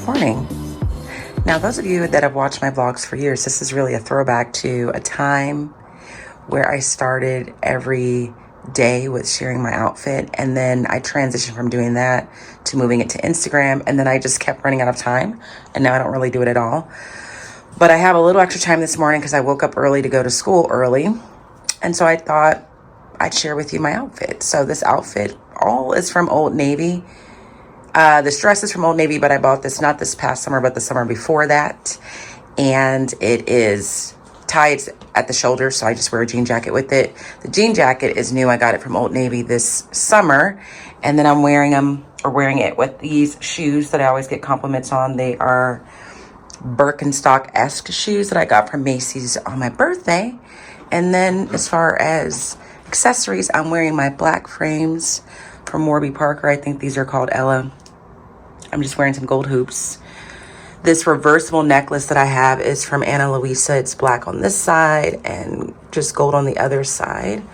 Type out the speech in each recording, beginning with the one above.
morning. Now, those of you that have watched my vlogs for years, this is really a throwback to a time where I started every day with sharing my outfit, and then I transitioned from doing that to moving it to Instagram, and then I just kept running out of time, and now I don't really do it at all. But I have a little extra time this morning because I woke up early to go to school early, and so I thought I'd share with you my outfit. So this outfit all is from Old Navy. This dress is from Old Navy, but I bought this not this past summer, but the summer before that. And it is tied at the shoulder, so I just wear a jean jacket with it. The jean jacket is new. I got it from Old Navy this summer. And then I'm wearing it with these shoes that I always get compliments on. They are Birkenstock-esque shoes that I got from Macy's on my birthday. And then as far as accessories, I'm wearing my black frames from Warby Parker. I think these are called Ella. I'm just wearing some gold hoops. This reversible necklace that I have is from Ana Luisa. It's black on this side and just gold on the other side.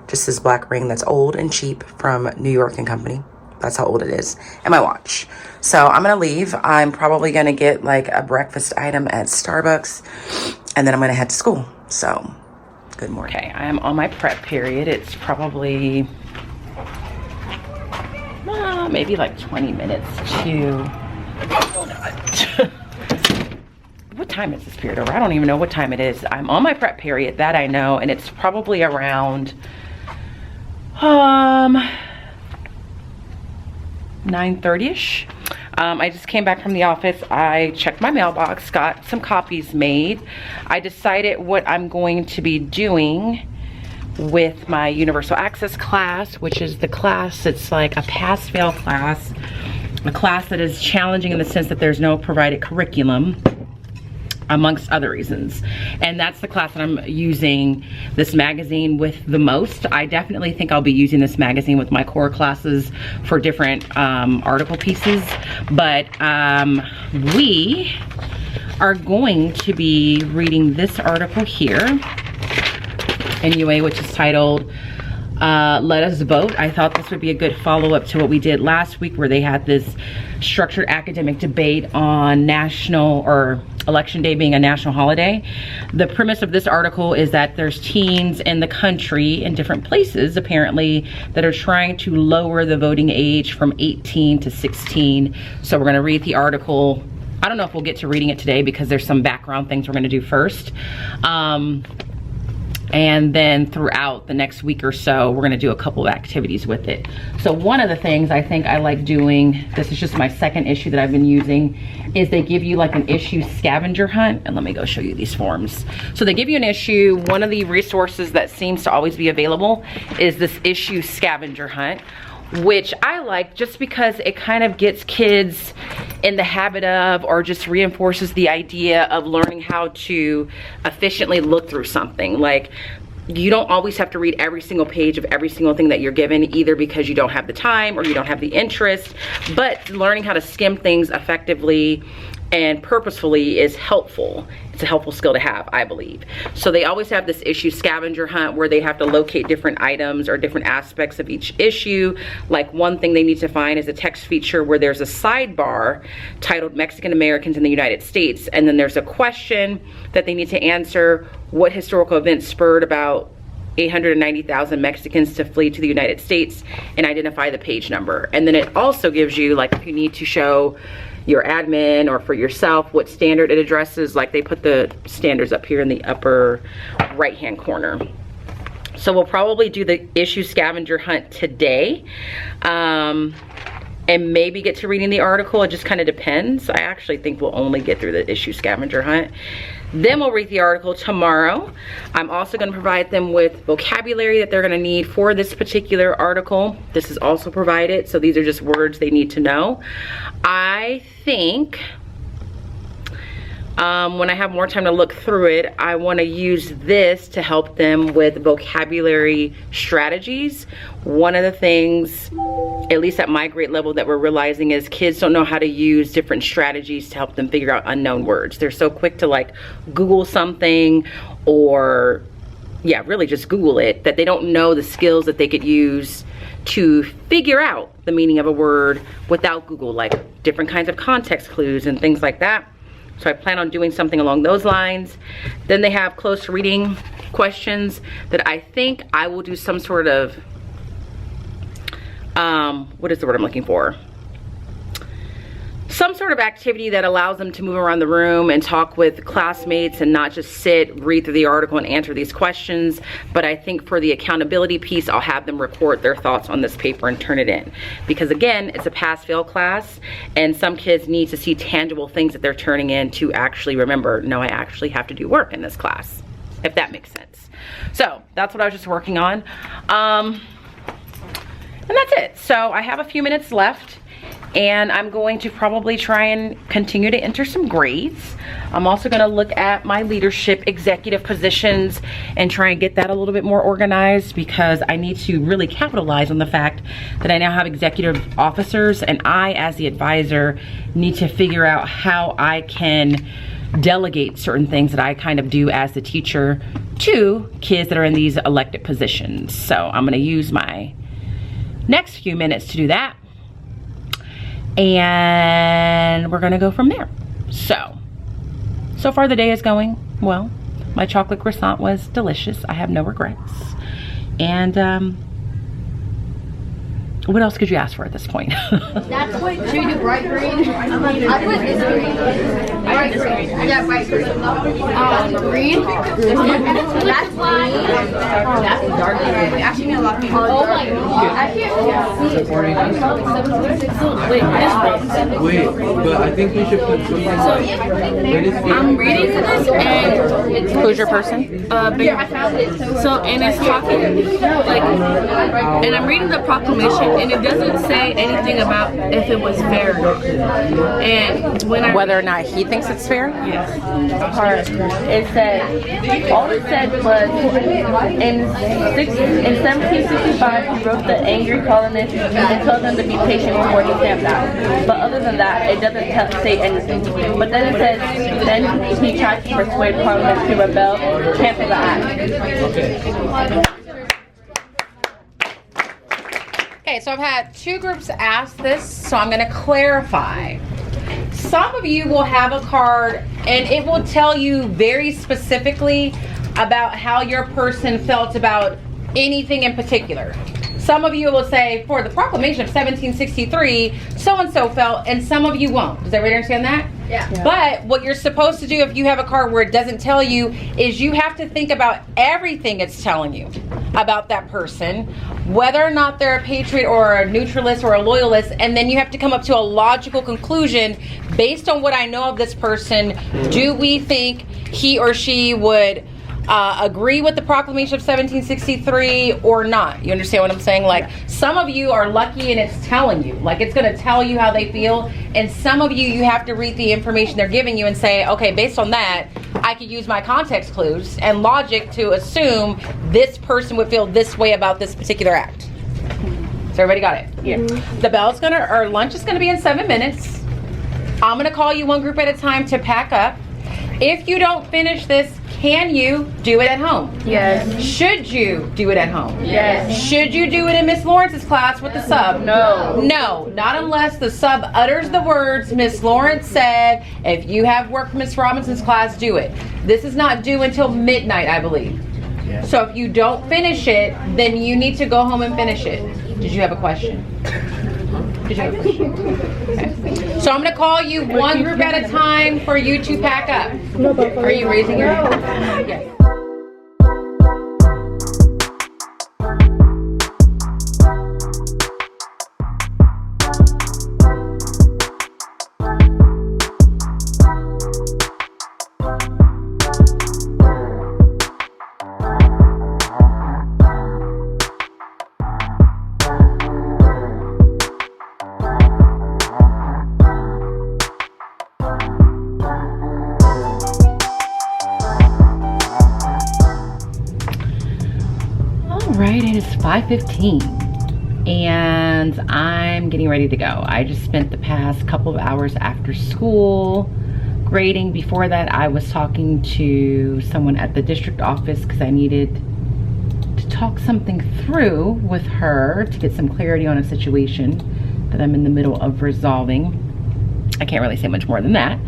Just this black ring that's old and cheap from New York and Company. That's how old it is. And my watch. So I'm going to leave. I'm probably going to get like a breakfast item at Starbucks. And then I'm going to head to school. So good morning. Okay, I am on my prep period. It's probably maybe like 20 minutes to, what time is this period over? I don't even know what time it is. I'm on my prep period, that I know, and it's probably around 9:30ish. I just came back from the office. I checked my mailbox, got some copies made. I decided what I'm going to be doing with my universal access class, which is the class, it's like a pass-fail class, a class that is challenging in the sense that there's no provided curriculum, amongst other reasons. And that's the class that I'm using this magazine with the most. I definitely think I'll be using this magazine with my core classes for different article pieces, but we are going to be reading this article here anyway, which is titled Let Us Vote. I thought this would be a good follow-up to what we did last week, where they had this structured academic debate on national, or election day being a national holiday. The premise of this article is that there's teens in the country in different places apparently that are trying to lower the voting age from 18 to 16. So we're going to read the article. I don't know if we'll get to reading it today because there's some background things we're going to do first. And then throughout the next week or so, we're gonna do a couple of activities with it. So one of the things I think I like doing, this is just my second issue that I've been using, is they give you like an issue scavenger hunt. And let me go show you these forms. So they give you an issue. One of the resources that seems to always be available is this issue scavenger hunt, which I like just because it kind of gets kids in the habit of, or just reinforces the idea of learning how to efficiently look through something. Like, you don't always have to read every single page of every single thing that you're given, either because you don't have the time or you don't have the interest, but learning how to skim things effectively and purposefully is helpful. It's a helpful skill to have, I believe. So they always have this issue scavenger hunt where they have to locate different items or different aspects of each issue. Like, one thing they need to find is a text feature where there's a sidebar titled Mexican Americans in the United States, and then there's a question that they need to answer: what historical event spurred about 890,000 Mexicans to flee to the United States, and identify the page number. And then it also gives you, like, if you need to show your admin or for yourself what standard it addresses, like they put the standards up here in the upper right hand corner. So we'll probably do the issue scavenger hunt today, and maybe get to reading the article. It just kind of depends. I actually think we'll only get through the issue scavenger hunt. Then we'll read the article tomorrow. I'm also going to provide them with vocabulary that they're going to need for this particular article. This is also provided, so these are just words they need to know. I think when I have more time to look through it, I want to use this to help them with vocabulary strategies. One of the things, at least at my grade level, that we're realizing is kids don't know how to use different strategies to help them figure out unknown words. They're so quick to like Google something, or yeah, really just Google it, that they don't know the skills that they could use to figure out the meaning of a word without Google, like different kinds of context clues and things like that. So I plan on doing something along those lines. Then they have close reading questions that I think I will do some sort of, what is the word I'm looking for? Some sort of activity that allows them to move around the room and talk with classmates and not just sit, read through the article and answer these questions. But I think for the accountability piece, I'll have them record their thoughts on this paper and turn it in. Because again, it's a pass-fail class and some kids need to see tangible things that they're turning in to actually remember, no, I actually have to do work in this class, if that makes sense. So that's what I was just working on. And that's it. So I have a few minutes left. And I'm going to probably try and continue to enter some grades. I'm also going to look at my leadership executive positions and try and get that a little bit more organized, because I need to really capitalize on the fact that I now have executive officers, and I, as the advisor, need to figure out how I can delegate certain things that I kind of do as the teacher to kids that are in these elected positions. So I'm going to use my next few minutes to do that. And we're gonna go from there. So far the day is going well. My chocolate croissant was delicious. I have no regrets. And what else could you ask for at this point? That's what, should we do bright green? I put this green. Bright green. Yeah, bright green. Green? That's green. That's dark green. We actually need a lot of people. Oh my god. I can't see. Wait, but I think we should put something like... I'm reading this and... Who's your person? I found it. So, and it's talking, like, and I'm reading the proclamation, and it doesn't say anything about if it was fair or not. And when I Whether or not he thinks it's fair? yes, it said, all it said was in 1765 he wrote the angry colonists and told them to be patient before he stamped out. But other than that, it doesn't say anything. But then it says, then he tried to persuade Parliament to rebel, cancel the act. Okay, so I've had two groups ask this, so I'm gonna clarify. Some of you will have a card and it will tell you very specifically about how your person felt about anything in particular. Some of you will say, for the proclamation of 1763, so-and-so felt, and some of you won't. Does everybody understand that? Yeah. But what you're supposed to do if you have a card where it doesn't tell you is you have to think about everything it's telling you about that person, whether or not they're a patriot or a neutralist or a loyalist, and then you have to come up to a logical conclusion based on what I know of this person. Do we think he or she would agree with the proclamation of 1763 or not? You understand what I'm saying? Like, some of you are lucky and it's telling you, like, it's going to tell you how they feel, and some of you have to read the information they're giving you and say, okay, based on that, I could use my context clues and logic to assume this person would feel this way about this particular act. So everybody got it? Yeah. The bell's gonna, or lunch is gonna be in 7 minutes. I'm gonna call you one group at a time to pack up. If you don't finish this, can you do it at home? Yes. Should you do it at home? Yes. Should you do it in Miss Lawrence's class with the sub? No. No, not unless the sub utters the words, Miss Lawrence said, if you have work for Miss Robinson's class, do it. This is not due until midnight, I believe. So if you don't finish it, then you need to go home and finish it. Did you have a question? Did you have a question? Okay. So I'm going to call you one group at a time for you to pack up. Are you raising your hand? Yes. Alright, it is 5:15 and I'm getting ready to go. I just spent the past couple of hours after school grading. Before that, I was talking to someone at the district office because I needed to talk something through with her to get some clarity on a situation that I'm in the middle of resolving. I can't really say much more than that.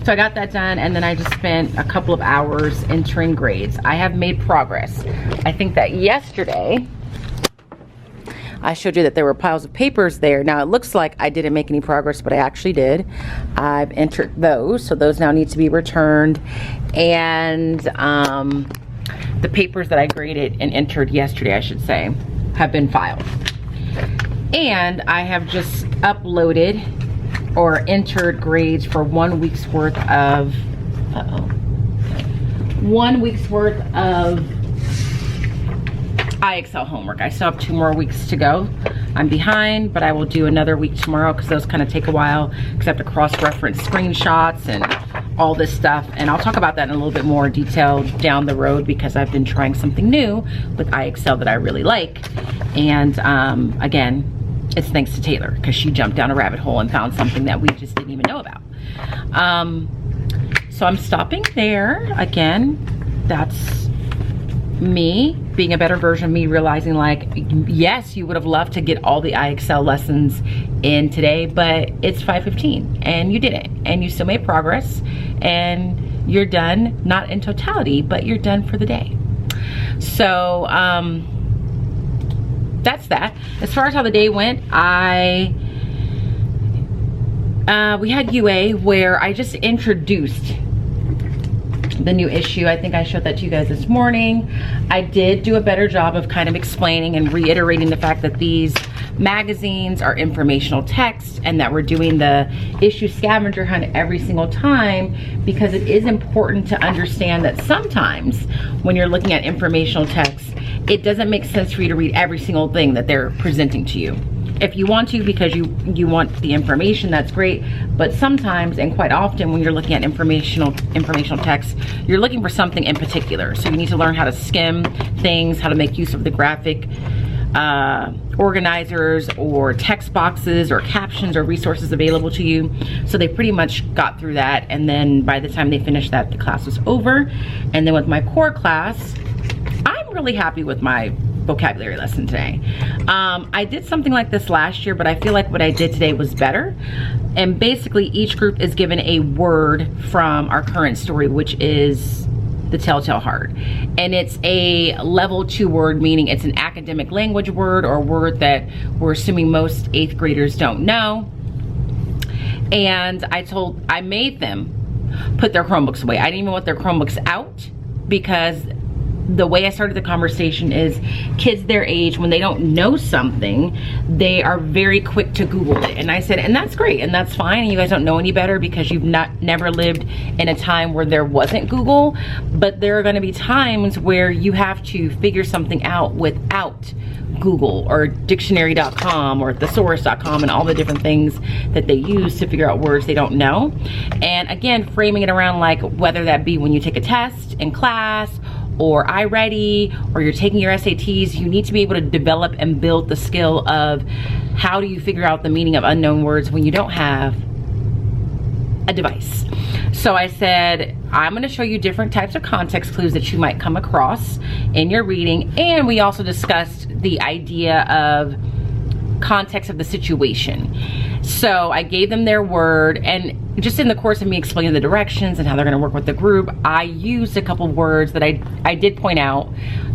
So I got that done, and then I just spent a couple of hours entering grades. I have made progress. I think that yesterday I showed you that there were piles of papers there. Now it looks like I didn't make any progress, but I actually did. I've entered those, so those now need to be returned. And the papers that I graded and entered yesterday, I should say, have been filed. And I have just uploaded or entered grades for 1 week's worth of, 1 week's worth of IXL homework. I still have 2 more weeks to go. I'm behind, but I will do another week tomorrow because those kind of take a while because I have to cross-reference screenshots and all this stuff. And I'll talk about that in a little bit more detail down the road because I've been trying something new with IXL that I really like. And again, it's thanks to Taylor because she jumped down a rabbit hole and found something that we just didn't even know about. So I'm stopping there. Again, that's me being a better version of me, realizing like, yes, you would have loved to get all the IXL lessons in today, but it's 5:15 and you didn't, and you still made progress and you're done, not in totality, but you're done for the day. So that's that. As far as how the day went, we had UA where I just introduced the new issue. I think I showed that to you guys this morning. I did do a better job of kind of explaining and reiterating the fact that these magazines are informational text and that we're doing the issue scavenger hunt every single time because it is important to understand that sometimes when you're looking at informational text, it doesn't make sense for you to read every single thing that they're presenting to you. If you want to because you want the information, that's great. But sometimes, and quite often, when you're looking at informational text, you're looking for something in particular. So you need to learn how to skim things, how to make use of the graphic organizers or text boxes or captions or resources available to you. So they pretty much got through that. And then by the time they finished that, the class was over. And then with my core class, I'm really happy with my vocabulary lesson today. I did something like this last year, but I feel like what I did today was better. And basically each group is given a word from our current story, which is the telltale heart. And it's a level 2 word, meaning it's an academic language word or a word that we're assuming most 8th graders don't know. And I made them put their Chromebooks away. I didn't even want their Chromebooks out because the way I started the conversation is kids their age, when they don't know something, they are very quick to Google it. And I said, and that's great and that's fine. And you guys don't know any better because you've never lived in a time where there wasn't Google. But there are going to be times where you have to figure something out without Google or dictionary.com or thesaurus.com and all the different things that they use to figure out words they don't know. And again, framing it around like whether that be when you take a test in class or iReady, or you're taking your SATs, you need to be able to develop and build the skill of how do you figure out the meaning of unknown words when you don't have a device. So I said, I'm gonna show you different types of context clues that you might come across in your reading. And we also discussed the idea of context of the situation. So I gave them their word, and just in the course of me explaining the directions and how they're going to work with the group, I used a couple words that I did point out.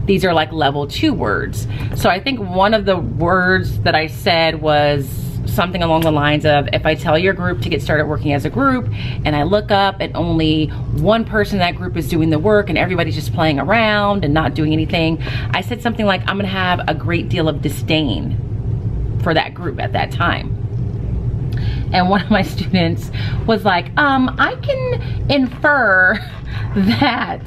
These are like level 2 words. So I think one of the words that I said was something along the lines of, if I tell your group to get started working as a group and I look up and only one person in that group is doing the work and everybody's just playing around and not doing anything, I said something like, I'm going to have a great deal of disdain for that group at that time. And one of my students was like, I can infer that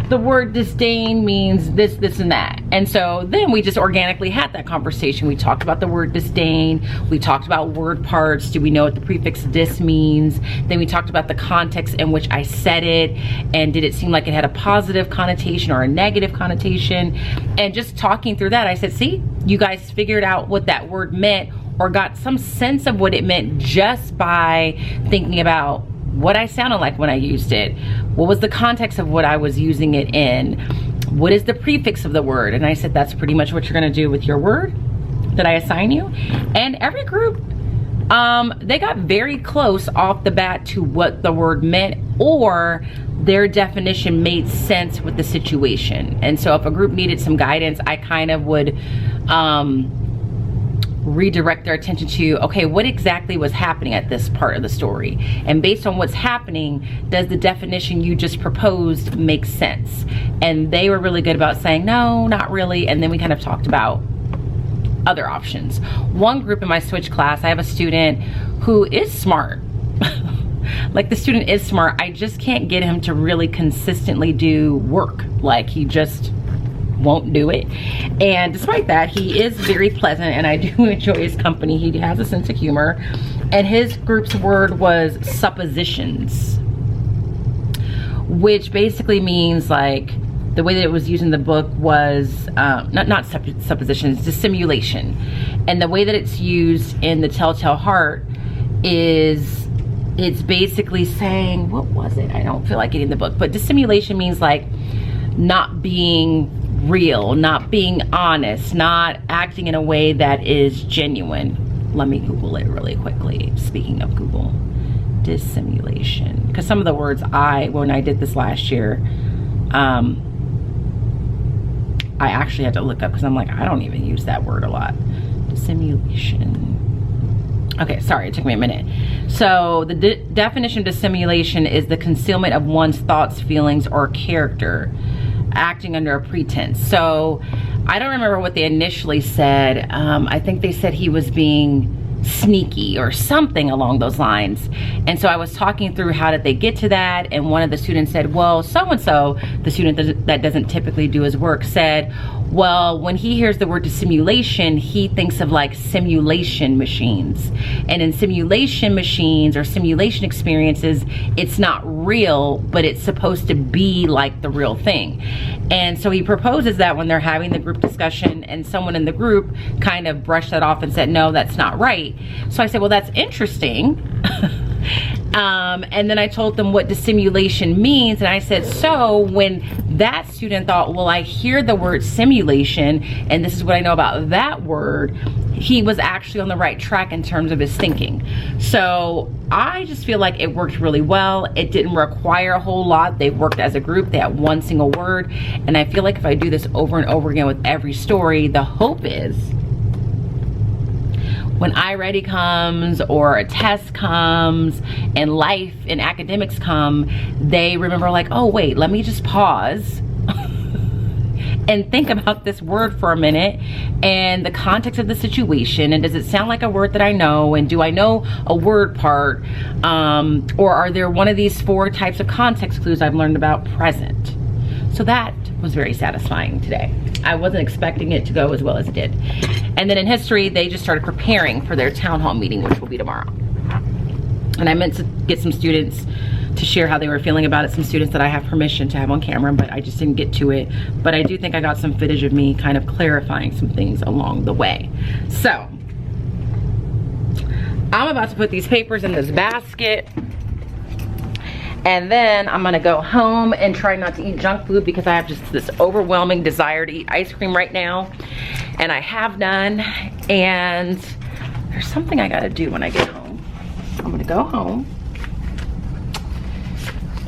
the word disdain means this, this, and that. And so then we just organically had that conversation. We talked about the word disdain. We talked about word parts. Do we know what the prefix dis means? Then we talked about the context in which I said it. And did it seem like it had a positive connotation or a negative connotation? And just talking through that, I said, see, you guys figured out what that word meant or got some sense of what it meant just by thinking about what I sounded like when I used it. What was the context of what I was using it in? what is the prefix of the word? And I said, that's pretty much what you're gonna do with your word that I assign you. And every group, they got very close off the bat to what the word meant, or their definition made sense with the situation. And so if a group needed some guidance, I kind of would redirect their attention to, okay, what exactly was happening at this part of the story? And based on what's happening, does the definition you just proposed make sense? And they were really good about saying, no, not really. And then we kind of talked about other options. One group in my switch class, I have a student who is smart. Like, the student is smart. I just can't get him to really consistently do work. Like, he just won't do it. And despite that, he is very pleasant and I do enjoy his company. He has a sense of humor. And his group's word was suppositions, which basically means, like, the way that it was used in the book was not suppositions, dissimulation. And the way that it's used in The Telltale Heart is, it's basically saying, what was it? I don't feel like getting the book, but dissimulation means like not being real, not being honest, not acting in a way that is genuine. Let me Google it really quickly. Speaking of Google, dissimulation. Because some of the words when I did this last year, I actually had to look up because I'm like, I don't even use that word a lot. Dissimulation. Okay, sorry, it took me a minute. So the definition of dissimulation is the concealment of one's thoughts, feelings, or character, acting under a pretense. So I don't remember what they initially said. I think they said he was being sneaky or something along those lines. And so I was talking through how did they get to that, and one of the students said, well, so-and-so, the student that doesn't typically do his work, said, well, when he hears the word dissimulation, he thinks of like simulation machines. And in simulation machines or simulation experiences, it's not real, but it's supposed to be like the real thing. And so he proposes that when they're having the group discussion, and someone in the group kind of brushed that off and said, no, that's not right. So I said, well, that's interesting. And then I told them what dissimulation means. And I said, so when that student thought, well, I hear the word simulation, and this is what I know about that word, he was actually on the right track in terms of his thinking. So I just feel like it worked really well. It didn't require a whole lot. They worked as a group. They had one single word. And I feel like if I do this over and over again with every story, the hope is when iReady comes or a test comes and life and academics come, they remember like, oh wait, let me just pause and think about this word for a minute and the context of the situation, and does it sound like a word that I know, and do I know a word part, or are there one of these 4 types of context clues I've learned about present? So that was very satisfying today. I wasn't expecting it to go as well as it did. And then in history, they just started preparing for their town hall meeting, which will be tomorrow. And I meant to get some students to share how they were feeling about it, some students that I have permission to have on camera, but I just didn't get to it. But I do think I got some footage of me kind of clarifying some things along the way. So I'm about to put these papers in this basket, and then I'm gonna go home and try not to eat junk food because I have just this overwhelming desire to eat ice cream right now. And I have none. And there's something I gotta do when I get home. I'm gonna go home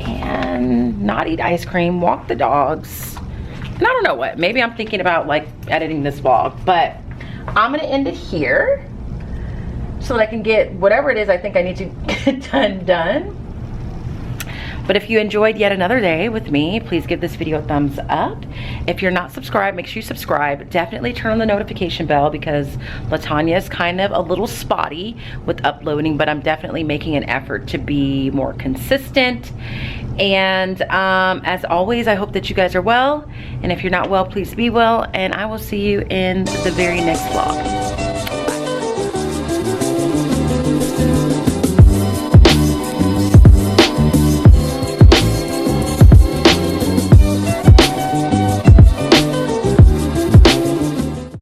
and not eat ice cream, walk the dogs. And I don't know what, maybe I'm thinking about like editing this vlog, but I'm gonna end it here so that I can get whatever it is I think I need to get done. But if you enjoyed yet another day with me, please give this video a thumbs up. If you're not subscribed, make sure you subscribe. Definitely turn on the notification bell because Latanya is kind of a little spotty with uploading, but I'm definitely making an effort to be more consistent. And as always, I hope that you guys are well. And if you're not well, please be well. And I will see you in the very next vlog.